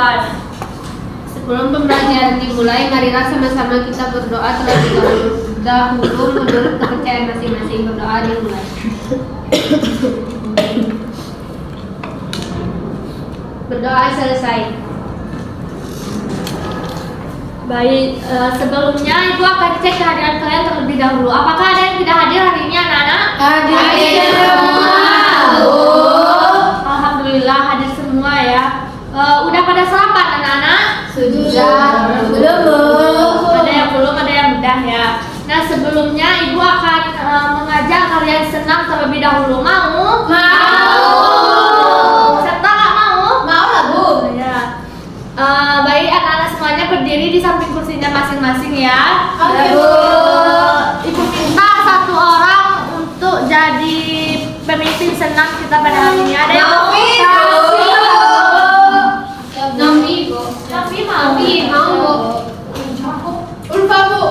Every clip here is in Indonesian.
depan. Sebelum pembelajaran dimulai, marilah sama-sama kita berdoa terlebih dahulu menurut kepercayaan masing-masing. Berdoa dimulai. Berdoa selesai. Baik, sebelumnya Ibu akan cek kehadiran kalian terlebih dahulu. Apakah ada yang tidak hadir hari ini, anak-anak? Hadir semua, Bu. Alhamdulillah hadir semua ya. Udah pada sarapan anak-anak? Sudah. Belum, Bu. Ada yang belum, ada yang udah ya. Nah, sebelumnya Ibu akan mengajak kalian senam terlebih dahulu. Mau? Serta nggak mau? Mau lah, Bu. Ya. Baik, anak-anak semuanya berdiri di samping kursinya masing-masing ya. Oke, Bu. Ibu minta satu orang untuk jadi pemimpin senam kita pada hari ini. Ada yang mau? Nomi, Bu. Tapi mau? Mau, Bu. Ulfa, Bu.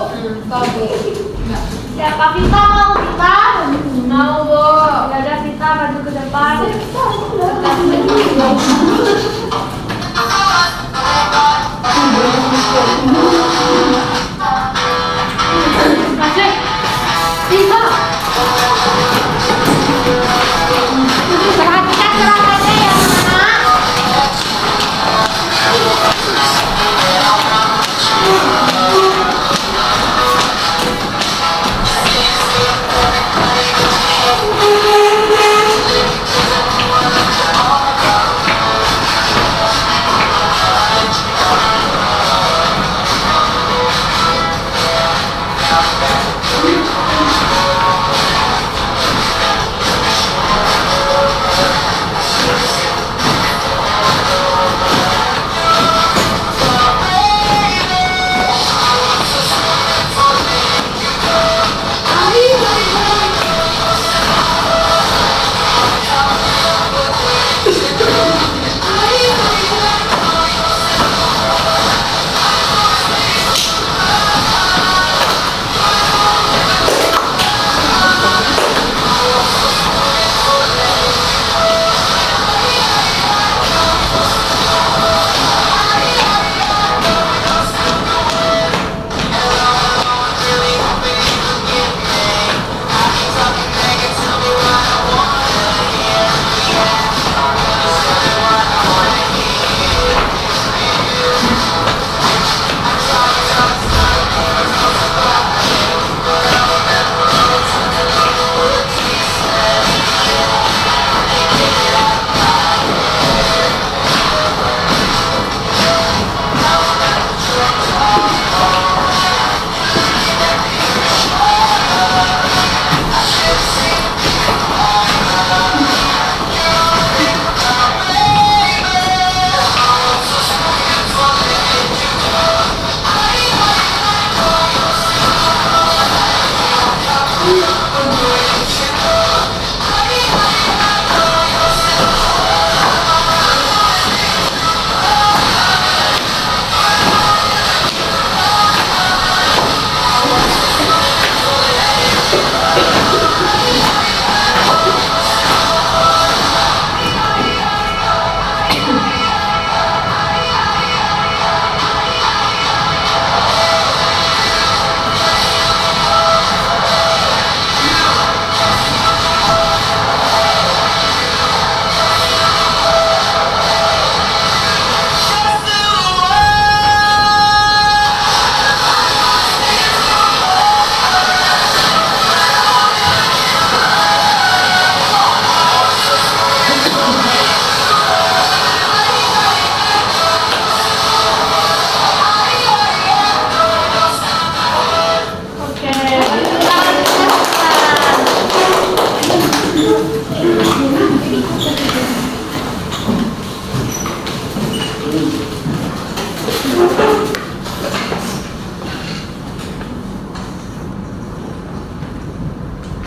Siapa? Kita mau? Kita? Mau, Bu. Ya udah, kita maju ke depan. Masuk. Tiba. Perhatikan gerakannya ya, anak.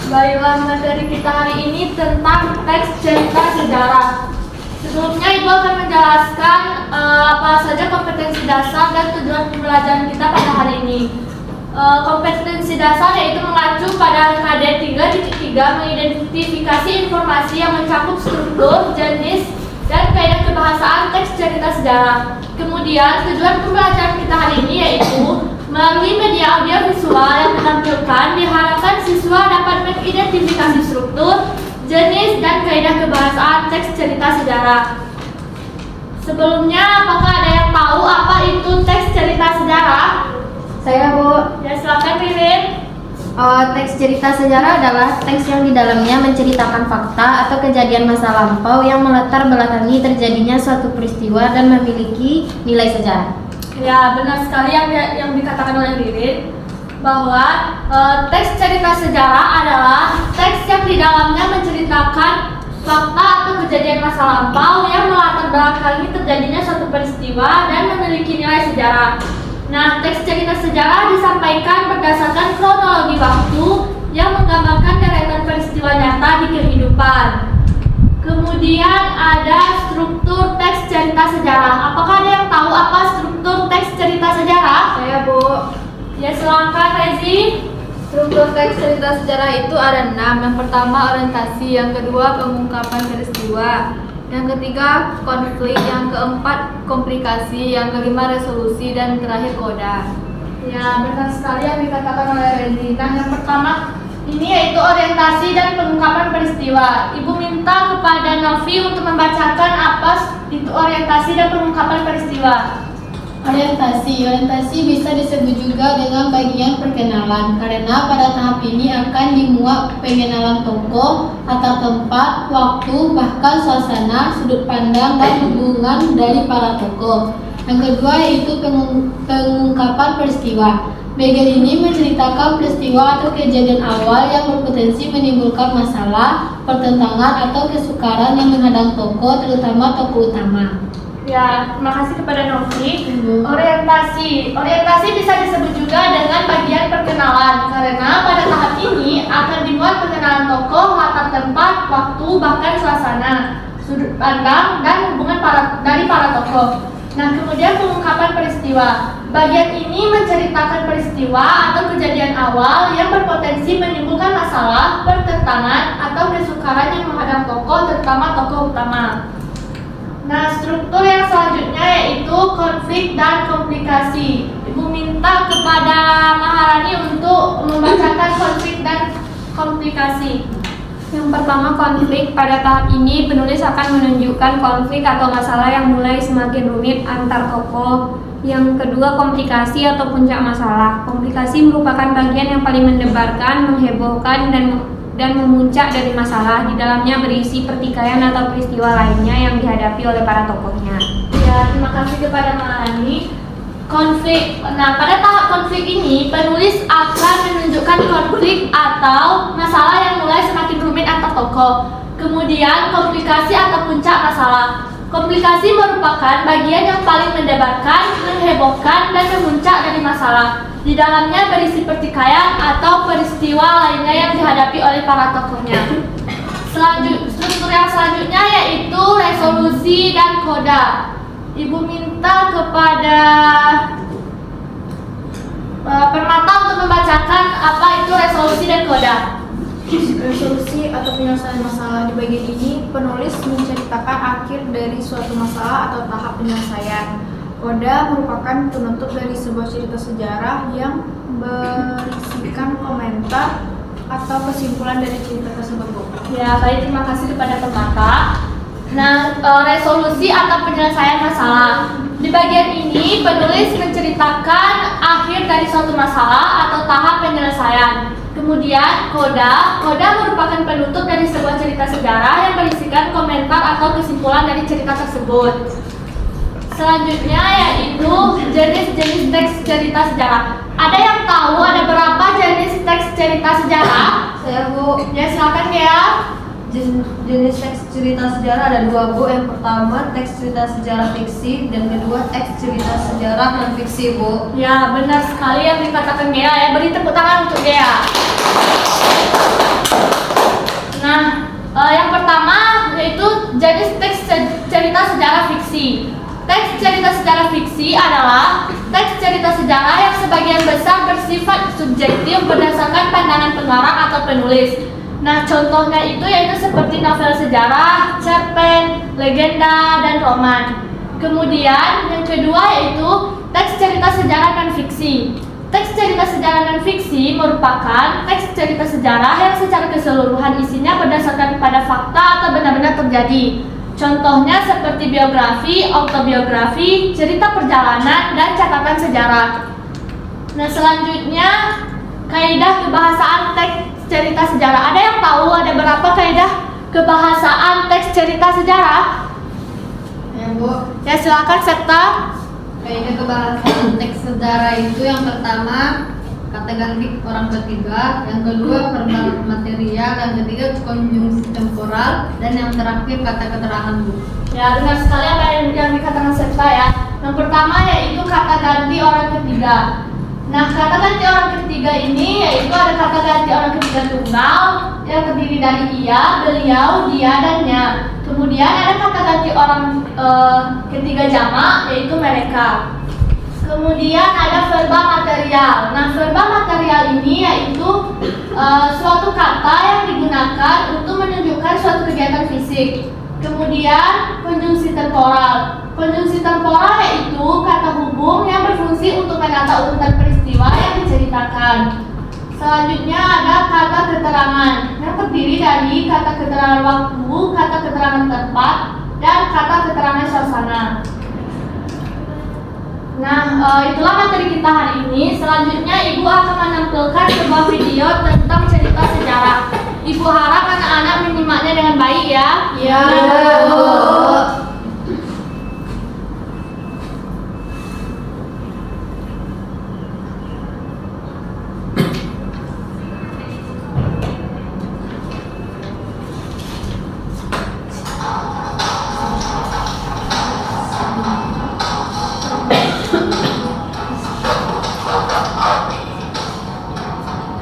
Baiklah, materi kita hari ini tentang teks cerita sejarah. Sebelumnya Ibu akan menjelaskan apa saja kompetensi dasar dan tujuan pembelajaran kita pada hari ini. Kompetensi dasar yaitu mengacu pada KD 3.3 mengidentifikasi informasi yang mencakup struktur, jenis, dan kaidah kebahasaan teks cerita sejarah. Kemudian tujuan pembelajaran kita hari ini yaitu melalui media audio visual yang menampilkan, diharapkan siswa dapat mengidentifikasi struktur, jenis, dan kaidah kebahasaan teks cerita sejarah. Sebelumnya, apakah ada yang tahu apa itu teks cerita sejarah? Saya, Bu. Ya, silakan Ririn. Teks cerita sejarah adalah teks yang di dalamnya menceritakan fakta atau kejadian masa lampau yang melatar belakangi terjadinya suatu peristiwa dan memiliki nilai sejarah. Ya, benar sekali yang dikatakan oleh Ririn, bahwa teks cerita sejarah adalah teks yang di dalamnya menceritakan fakta atau kejadian masa lampau yang melatar belakangi terjadinya suatu peristiwa dan memiliki nilai sejarah. Nah, teks cerita sejarah disampaikan berdasarkan kronologi waktu yang menggambarkan deretan peristiwa nyata di kehidupan. Kemudian ada struktur teks cerita sejarah. Apakah ada yang tahu apa struktur teks cerita sejarah? Saya, Bu. Ya, silakan Rezi. Struktur teks cerita sejarah itu ada 6. Yang pertama orientasi, yang kedua pengungkapan peristiwa, yang ketiga konflik, yang keempat komplikasi, yang kelima resolusi, dan terakhir koda. Ya, benar sekali yang dikatakan oleh Rezi. Nah, yang pertama ini yaitu orientasi dan pengungkapan peristiwa. Ibu minta kepada Novi untuk membacakan apa itu orientasi dan pengungkapan peristiwa. Orientasi bisa disebut juga dengan bagian perkenalan karena pada tahap ini akan dimuat pengenalan tokoh, latar tempat, waktu, bahkan suasana, sudut pandang, dan hubungan dari para tokoh. Yang kedua yaitu pengungkapan peristiwa. Bagian ini menceritakan peristiwa atau kejadian awal yang berpotensi menimbulkan masalah, pertentangan, atau kesukaran yang menghadang tokoh, terutama tokoh utama. Ya, terima kasih kepada Novi. Orientasi bisa disebut juga dengan bagian perkenalan karena pada tahap ini akan dimuat pengenalan tokoh, latar tempat, waktu, bahkan suasana, sudut pandang, dan hubungan dari para tokoh. Nah, kemudian pengungkapan peristiwa. Bagian ini menceritakan peristiwa atau kejadian awal yang berpotensi menimbulkan masalah, pertentangan, atau kesukaran yang menghadang tokoh, terutama tokoh utama. Nah, struktur yang selanjutnya yaitu konflik dan komplikasi. Ibu minta kepada Maharani untuk membacakan konflik dan komplikasi. Yang pertama, konflik. Pada tahap ini penulis akan menunjukkan konflik atau masalah yang mulai semakin rumit antar tokoh. Yang kedua, komplikasi atau puncak masalah. Komplikasi merupakan bagian yang paling mendebarkan, menghebohkan, dan memuncak dari masalah. Di dalamnya berisi pertikaian atau peristiwa lainnya yang dihadapi oleh para tokohnya. Ya, terima kasih kepada Maharani. Konflik. Nah, pada tahap konflik ini penulis akan menunjukkan konflik atau masalah yang mulai semakin rumit antar tokoh. Kemudian komplikasi atau puncak masalah. Komplikasi merupakan bagian yang paling mendebarkan, menghebohkan, dan memuncak dari masalah. Di dalamnya berisi pertikaian atau peristiwa lainnya yang dihadapi oleh para tokohnya. Struktur yang selanjutnya yaitu resolusi dan koda. Ibu minta kepada Permata untuk membacakan apa itu resolusi dan koda. Resolusi atau penyelesaian masalah. Di bagian ini penulis menceritakan akhir dari suatu masalah atau tahap penyelesaian. Koda merupakan penutup dari sebuah cerita sejarah yang berisikan komentar atau kesimpulan dari cerita tersebut. Ya, baik, terima kasih kepada Permata. Nah, resolusi atau penyelesaian masalah. Di bagian ini penulis menceritakan akhir dari suatu masalah atau tahap penyelesaian. Kemudian koda merupakan penutup dari sebuah cerita sejarah yang berisikan komentar atau kesimpulan dari cerita tersebut. Selanjutnya yaitu jenis-jenis teks cerita sejarah. Ada yang tahu ada berapa jenis teks cerita sejarah? Saya, Bu. Ya, silakan ya. Jenis teks cerita sejarah ada 2, Bu. Yang pertama teks cerita sejarah fiksi dan kedua teks cerita sejarah non fiksi, Bu. Ya, benar sekali yang dikatakan Gea ya. Beri tepuk tangan untuk Gea. Nah, yang pertama yaitu jenis teks cerita sejarah fiksi. Teks cerita sejarah fiksi adalah teks cerita sejarah yang sebagian besar bersifat subjektif berdasarkan pandangan pengarang atau penulis. Nah, contohnya itu yaitu seperti novel sejarah, cerpen, legenda, dan roman. Kemudian yang kedua yaitu teks cerita sejarah dan fiksi. Teks cerita sejarah dan fiksi merupakan teks cerita sejarah yang secara keseluruhan isinya berdasarkan pada fakta atau benar-benar terjadi. Contohnya seperti biografi, autobiografi, cerita perjalanan, dan catatan sejarah. Nah, selanjutnya kaidah kebahasaan teks cerita sejarah. Ada yang tahu ada berapa kaidah kebahasaan teks cerita sejarah? Ya Bu, Ya, silakan Septa. kaidah kebahasaan teks sejarah itu yang pertama kategori orang ketiga, yang kedua verbal material, yang ketiga konjungsi temporal, dan yang terakhir kata keterangan Bu. Ya, benar sekali apa yang dikatakan Septa ya. Yang pertama yaitu kata ganti orang ketiga. Nah, kata ganti orang ketiga ini yaitu ada kata ganti orang ketiga tunggal yang terdiri dari ia, beliau, dia, dan nya. Kemudian ada kata ganti orang ketiga jamak yaitu mereka. Kemudian ada verbal material. Nah, verbal material ini yaitu suatu kata yang digunakan untuk menunjukkan suatu kegiatan fisik. Kemudian konjungsi temporal. Konjungsi temporal yaitu kata hubung yang berfungsi untuk menata urutan peristiwa yang diceritakan. Selanjutnya ada kata keterangan yang terdiri dari kata keterangan waktu, kata keterangan tempat, dan kata keterangan suasana. Nah, itulah materi kita hari ini. Selanjutnya Ibu akan menampilkan sebuah video tentang cerita sejarah. Ibu harap anak-anak menyimaknya dengan baik ya. Ya, Bu.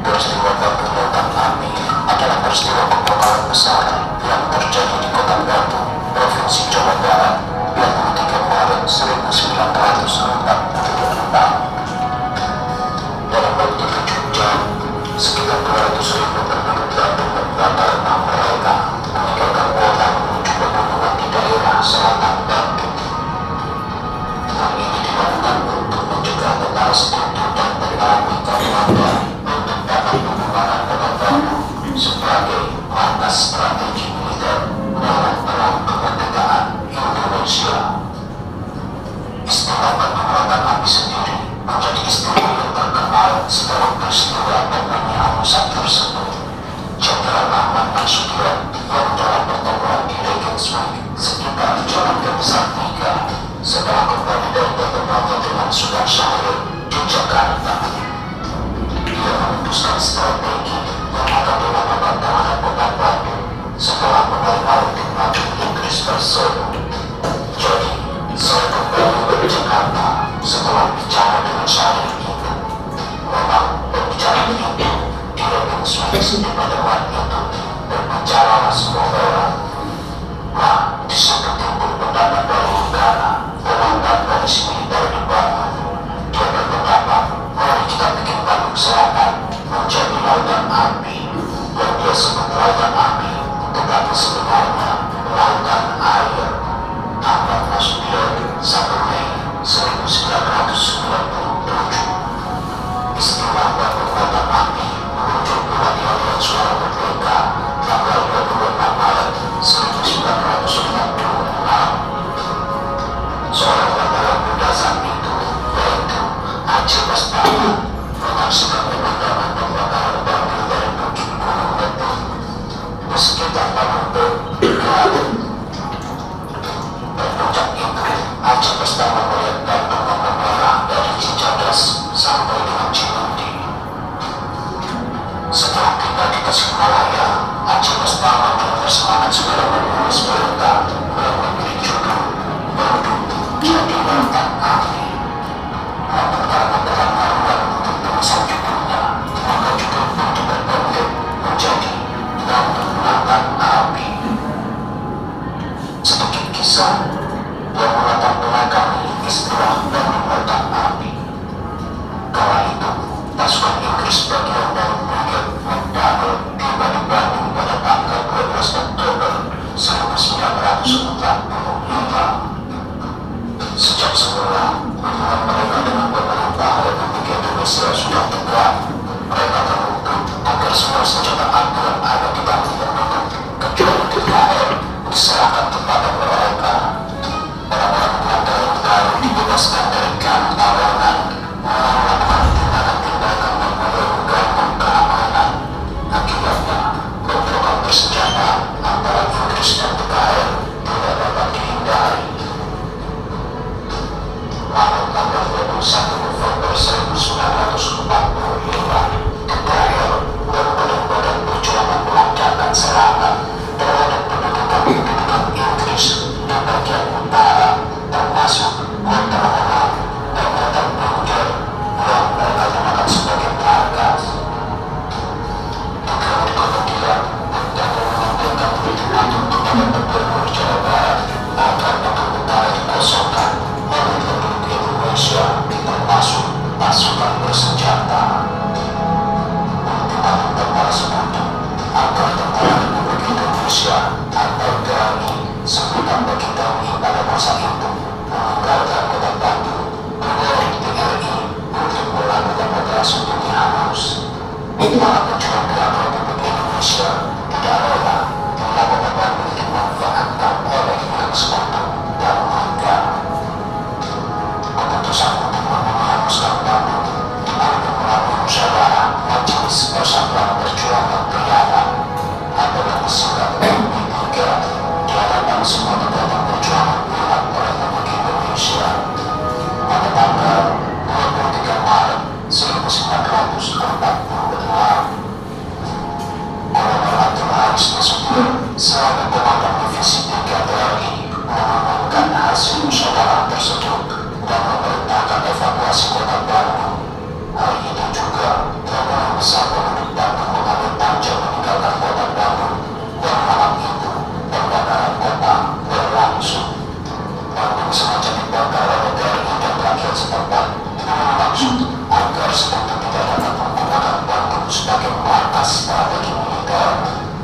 Peristiwa pembunuhan Ami adalah peristiwa pembakaran besar yang terjadi di Kota Batu, Provinsi Jawa Barat, 23 Maret 1946. Dalam waktu 7 jam, sekitar 200.000 penduduk Bandung membakar rumah mereka, meninggalkan kota menuju pegunungan di daerah selatan Bandung. Hal ini dilakukan untuk mencegah tentara sekutu dan mengalami keluarga untuk dapat mengeluarkan Kota Bandung sebagai markas strategi militer dalam perang kemerdekaan Indonesia. Istilah penembakan Ami sendiri menjadi istilah yang terkenal setelah peristiwa pembunuhan tersebut. Jenderal Ahmad Nasution yang dalam pertemuan di Regensburg sekitar Jalan Terbesar 3 setelah kembali dari pertemuannya dengan Sultan Syahrir di Jakarta, dia memutuskan strategi yang akan dilakukan terhadap Kota Bandung setelah mulai tim maju Inggris bersolo. Jadi, saya kembali ke Jakarta setelah bicara dengan Syahrir itu. Memang pembicaraan itu di Regensburg di pertemuan itu berbicara semua orang. Nah, di situ timbul pendapat dari 1 November 1945, Israel merupakan badan perjuangan melancarkan serangan terhadap pendudukan Inggris di bagian utara, termasuk Guantanamo dan Batam Border yang mereka gunakan sebagai markas. Kemudian, dan mengumpulkan ultimatum kepada Gubernur Jawa Barat agar utara dikosongkan oleh penduduk Indonesia, termasuk pasukan bersenjata. Ultimatum tentara sekutu agar tentara Republik Indonesia atau TNI sebutan bagi TNI pada masa itu meninggalkan kota Bandung dari TNI untuk melakukan operasi bumi halus. Para pejuang gerak Republik Indonesia tidak rela bila kota Bandung dimanfaatkan oleh pihak sekutu dan meninggal. Keputusan untuk menghapuskan Bandung diambil melalui musyawarah Majelis Persatuan Perjuangan Priadan atau yang disingkat MP3 di hadapan semua negara perjuangan pihak Republik Indonesia pada tanggal 23 Maret 1942. Kolonel Abdul Haris Nasution selaku komandan divisi 3 TNI mengumumkan hasil musyawarah tersebut dan memerintahkan evakuasi kota Bandung. Hari itu juga rombongan besar penduduk Bandung mengambil tanjak meninggalkan kota Bandung dan malam itu pembakaran kota berlangsung. Bandung sengaja dibakar oleh TNI dan rakyat setempat dengan maksud agar sekutu tidak dapat menggunakan Bandung sebagai markas strategi militer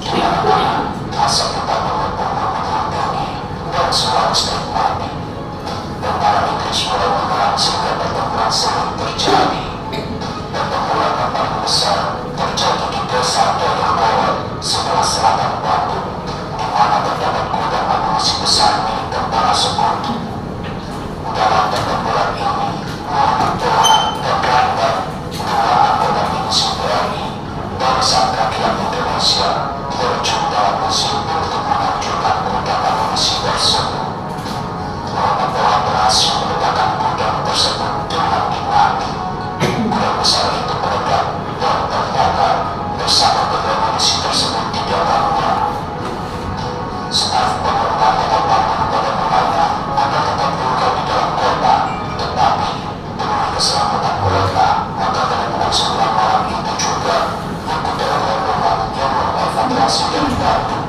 di mana asap utama membunuh tinggi dan semua listrik mati. Tentara Inggris mulai menyerang sehingga pertempuran sering terjadi. Pertempuran yang paling besar terjadi di desa Dayakolot sebelah selatan Bandung, di mana terdapat gudang amunisi besar milik tentara sekutu. Dalam pertempuran ini, Muhammad Toha dan Randar, 2 anggota divisi TNI dari Rakyat Indonesia, terjun dalam mesin untuk menghancurkan gudang amunisi tersebut. Muhammad Toha berhasil meledakkan gudang tersebut dengan dinamit. Gudang besar itu meledak dan terbakar bersama gudang amunisi tersebut di dalamnya. Staf pemerintah kota Bandung pada mulanya akan tetap buka di dalam kota, tetapi demi keselamatan mereka maka benar-benar sebelah malam itu juga ikut dalam rombongan yang mengevakuasi dari Bandung.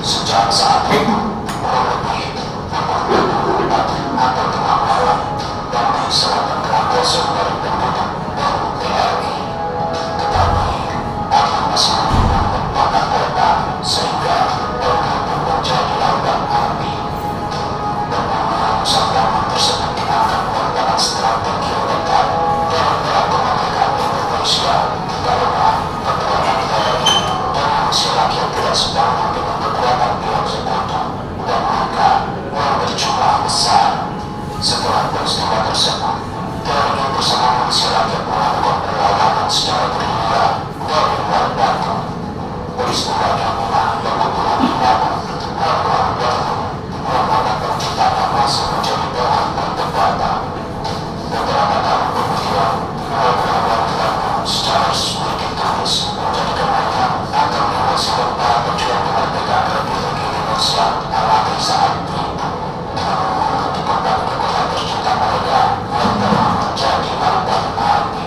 Sejak saat itu, kurang lebih 54 atau tengah malam, Bandung selatan telah kosong dari penduduk dan TNI. Tetapi api masih belum membakar kota sehingga Bandung pun menjadi lautan api. Pembunuhan Bandung tersebut dianggap merupakan strategi letal dalam perang kemerdekaan Indonesia karena kekuatan TNI dan Indonesia rakyat tidak sebangun dengan kekuatan pihak sekutu dan mereka yang berjumlah besar. Setelah peristiwa tersebut, TNI bersama Indonesia rakyat melakukan perlawanan secara gerilya dari luar Bandung. Peristiwa inilah yang membuat Bandung orang Bandung rombongan percintaan masih menjadi bahan perdebatan. Beberapa tahun kemudian, rombongan Bandung secara resmi ditulis menjadi kemenangan agar menyelesaikan para pejuang kemerdekaan Republik Indonesia alami saat itu. Kembali ke kota tercinta mereka yang telah menjadi lautan api.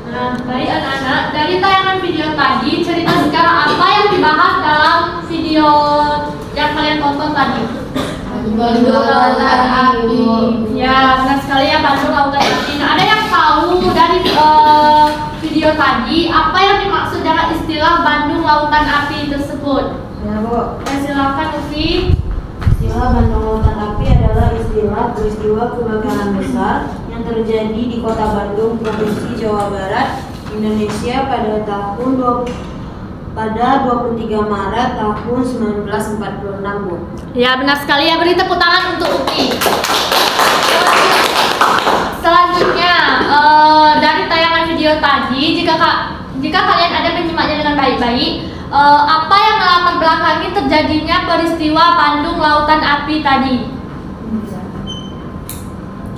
Nah, baik anak-anak, dari tayangan video tadi, cerita sekarang apa yang dibahas dalam video yang kalian tonton tadi? Bandung lautan api. Ya, benar sekali ya, Bandung lautan api. Nah, ada yang tahu dari video tadi apa yang dimaksud dengan istilah Bandung lautan api tersebut? Ya, Bu. Ya, silakan Ufi. Istilah Bandung Lautan Api adalah istilah peristiwa kebakaran besar yang terjadi di Kota Bandung, Provinsi Jawa Barat, Indonesia pada 23 Maret tahun 1946, Bu. Ya, benar sekali ya, beri tepuk tangan untuk Ufi. Selanjutnya, dari tayangan video tadi, jika kalian ada menyimaknya dengan baik-baik, apa yang melatar belakangi terjadinya peristiwa Bandung Lautan Api tadi?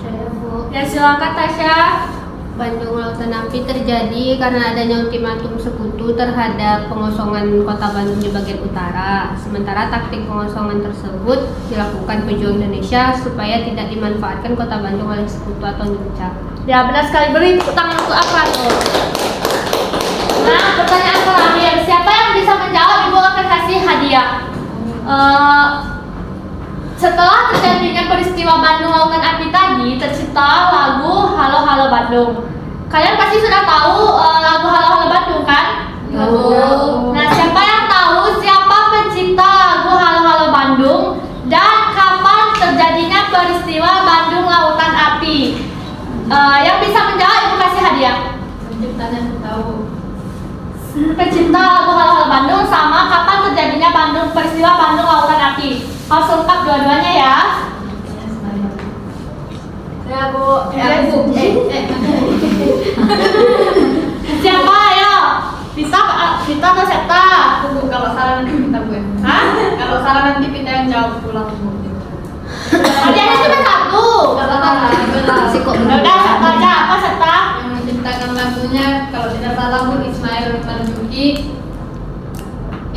Saya Bu. Ya silakan Tasya. Bandung Lautan Api terjadi karena adanya ultimatum sekutu terhadap pengosongan kota Bandung di bagian utara. Sementara taktik pengosongan tersebut dilakukan pejuang Indonesia supaya tidak dimanfaatkan kota Bandung oleh sekutu atau Nunca. Ya benar sekali, beri tepuk tangan untuk apa tuh? Nah, pertanyaan terakhir, siapa yang bisa menjawab Ibu akan kasih hadiah. Setelah terjadinya peristiwa Bandung Lautan Api tadi, tercipta lagu Halo Halo Bandung. Kalian pasti sudah tahu lagu Halo Halo Bandung kan? Tahu. Nah, siapa yang tahu siapa pencipta lagu Halo Halo Bandung dan kapan terjadinya peristiwa Bandung Lautan Api? Yang bisa menjawab Ibu kasih hadiah. Penciptanya tahu. Pencipta lagu Halo Halo Bandung sama kapan terjadinya peristiwa Bandung Lautan Api. Harus lengkap dua-duanya ya. Ya Bu. Ya Bu. Siapa ayo? Vita atau Septa? Bu, kalau salah nanti kita Bu. Hah? Kalau salah nanti kita yang jawab pulang Bu. Hadiahnya cuma satu. Udah Septa aja. Apa Septa? Yang menciptakan lagunya kalau tidak salah Bu Ismail Marzuki.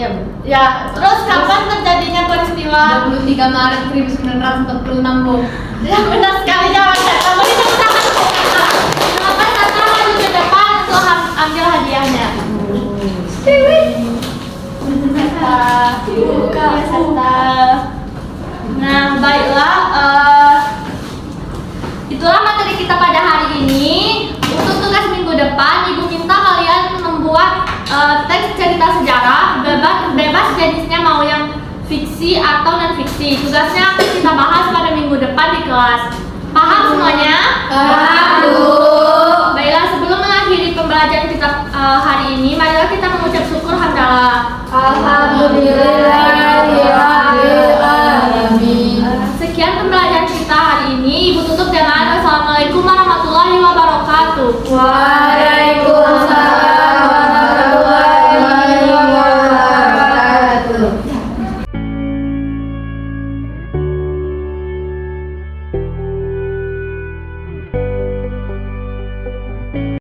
Ya Bu. Ya, terus kapan terjadinya peristiwa? 23 Maret 1946 Bu. Ya benar sekali jawab Septa. Beri tepuk tangan untuk Septa. Silakan Septa maju ke depan untuk ambil hadiahnya. Septa. Buka Septa. Nah, baiklah. Itulah materi kita pada hari ini. Untuk tugas minggu depan, Ibu minta kalian membuat teks cerita sejarah, bebas jenisnya mau yang fiksi atau non fiksi. Tugasnya akan kita bahas pada minggu depan di kelas. Paham semuanya? Paham, Bu. Baiklah, sebelum mengakhiri pembelajaran kita hari ini, marilah kita mengucap syukur hamdalah. Alhamdulillah.